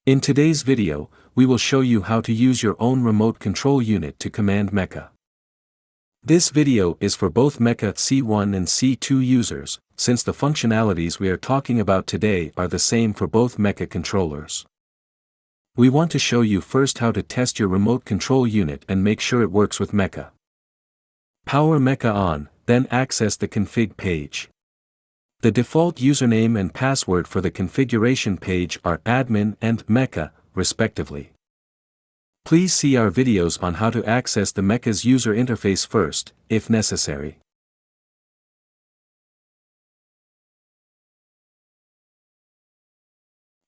In today's video, we will show you how to use your own remote control unit to command MECHA. This video is for both MECHA C1 and C2 users, since the functionalities we are talking about today are the same for both MECHA controllers. We want to show you first how to test your remote control unit and make sure it works with MECHA. Power MECHA on, then access the config page. The default username and password for the configuration page are admin and MECHA, respectively. Please see our videos on how to access the MECHA's user interface first, if necessary.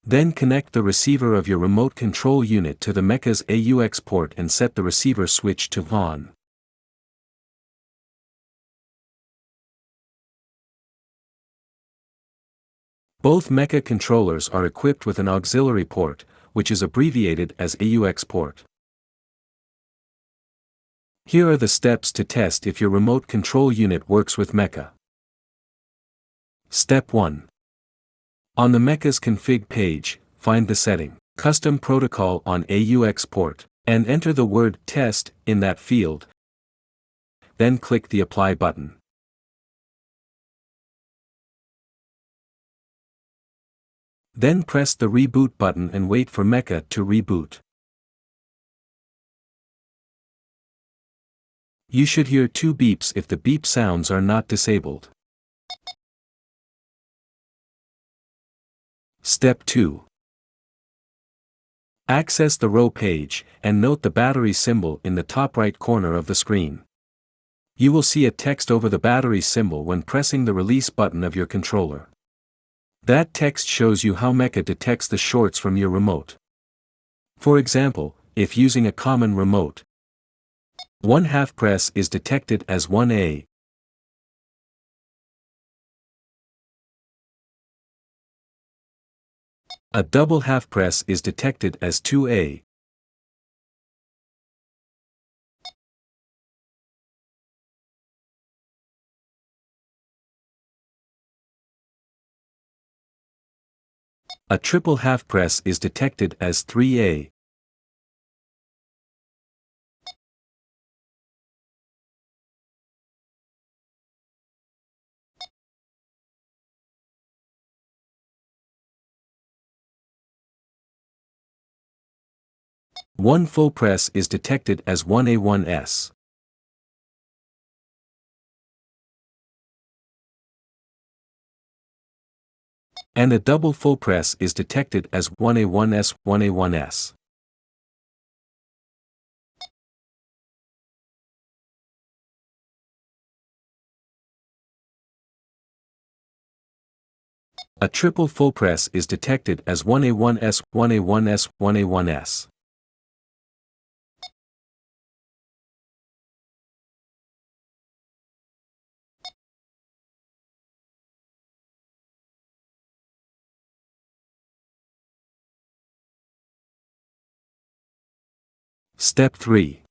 Then connect the receiver of your remote control unit to the MECHA's AUX port and set the receiver switch to on. Both MECHA controllers are equipped with an auxiliary port, which is abbreviated as AUX port. Here are the steps to test if your remote control unit works with MECHA. Step 1. On the MECHA's config page, find the setting, Custom Protocol on AUX port, and enter the word Test in that field. Then click the Apply button. Then press the Reboot button and wait for MECHA to reboot. You should hear 2 beeps if the beep sounds are not disabled. Step 2. Access the row page, and note the battery symbol in the top right corner of the screen. You will see a text over the battery symbol when pressing the release button of your controller. That text shows you how MECHA detects the shorts from your remote. For example, if using a common remote, 1/2 press is detected as 1A, a double half press is detected as 2A, a triple half press is detected as 3A. One full press is detected as 1A1S. And a double full press is detected as 1A1S, 1A1S. A triple full press is detected as 1A1S, 1A1S, 1A1S. Step 3.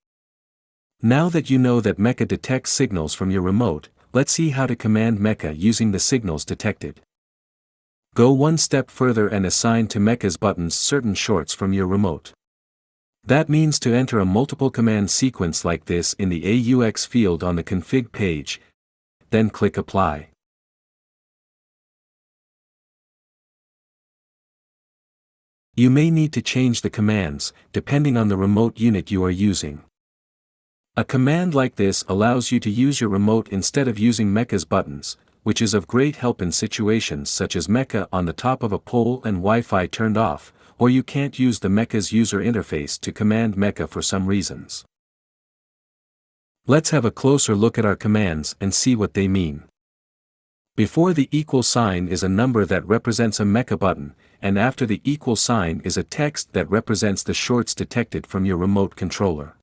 Now that you know that MECHA detects signals from your remote, let's see how to command MECHA using the signals detected. Go one step further and assign to MECHA's buttons certain shorts from your remote. That means to enter a multiple command sequence like this in the AUX field on the config page, then click Apply. You may need to change the commands, depending on the remote unit you are using. A command like this allows you to use your remote instead of using MECHA's buttons, which is of great help in situations such as MECHA on the top of a pole and Wi-Fi turned off, or you can't use the MECHA's user interface to command MECHA for some reasons. Let's have a closer look at our commands and see what they mean. Before the equal sign is a number that represents a MECHA button, and after the equal sign is a text that represents the shorts detected from your remote controller.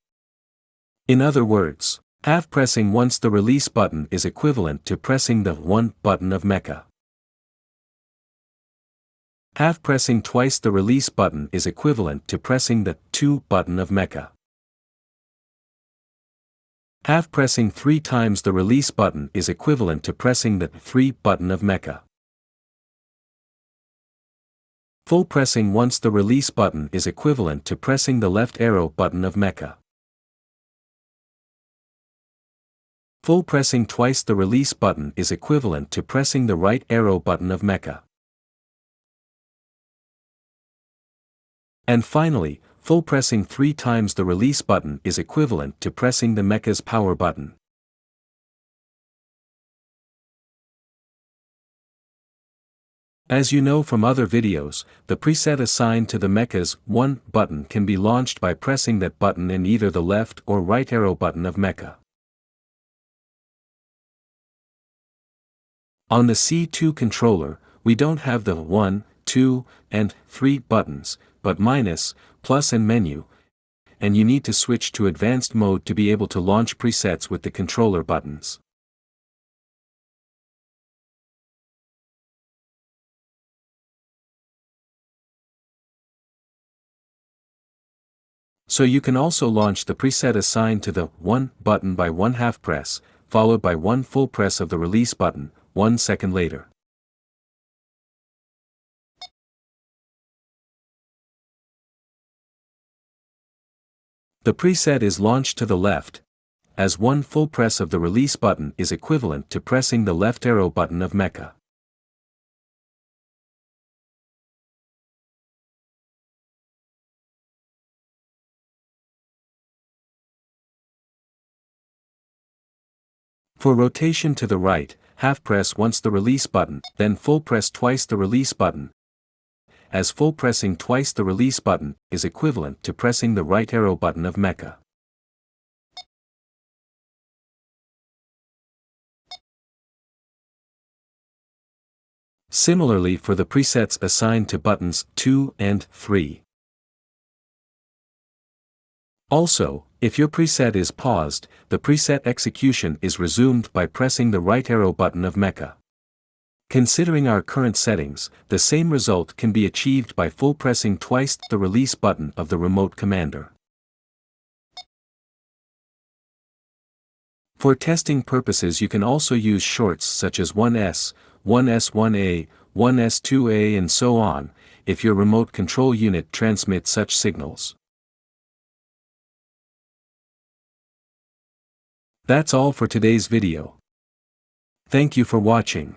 In other words, half pressing once the release button is equivalent to pressing the 1 button of MECHA. Half pressing twice the release button is equivalent to pressing the 2 button of MECHA. Half pressing 3 times the release button is equivalent to pressing the 3 button of MECHA. Full pressing once the release button is equivalent to pressing the left arrow button of MECHA. Full pressing twice the release button is equivalent to pressing the right arrow button of MECHA. And finally, full pressing 3 times the release button is equivalent to pressing the MECHA's power button. As you know from other videos, the preset assigned to the MECHA's 1 button can be launched by pressing that button and either the left or right arrow button of MECHA. On the C2 controller, we don't have the 1, 2, and 3 buttons, but minus, plus and menu, and you need to switch to advanced mode to be able to launch presets with the controller buttons. So you can also launch the preset assigned to the 1 button by 1/2 press, followed by 1 full press of the release button, 1 second later. The preset is launched to the left, as 1 full press of the release button is equivalent to pressing the left arrow button of MECHA. For rotation to the right, half press once the release button, then full press twice the release button, as full pressing twice the release button is equivalent to pressing the right arrow button of MECHA. Similarly for the presets assigned to buttons 2 and 3. Also, if your preset is paused, the preset execution is resumed by pressing the right arrow button of MECHA. Considering our current settings, the same result can be achieved by full pressing twice the release button of the remote commander. For testing purposes you can also use shorts such as 1S, 1S1A, 1S2A and so on, if your remote control unit transmits such signals. That's all for today's video. Thank you for watching.